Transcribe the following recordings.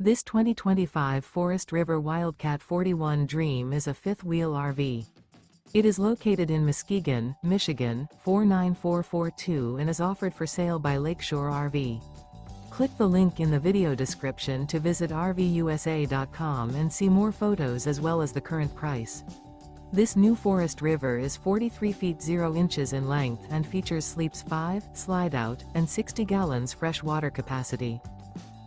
This 2025 Forest River Wildcat 41 Dream is a fifth-wheel RV. It is located in Muskegon, Michigan, 49442 and is offered for sale by Lakeshore RV. Click the link in the video description to visit RVUSA.com and see more photos as well as the current price. This new Forest River is 43 feet 0 inches in length and features sleeps 5, slide-out, and 60 gallons fresh water capacity.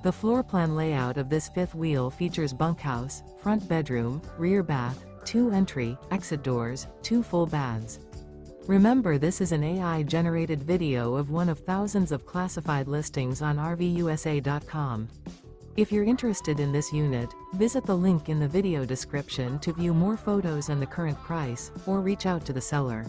The floor plan layout of this fifth wheel features bunkhouse, front bedroom, rear bath, 2 entry, exit doors, 2 full baths. Remember, this is an AI-generated video of one of thousands of classified listings on RVUSA.com. If you're interested in this unit, visit the link in the video description to view more photos and the current price, or reach out to the seller.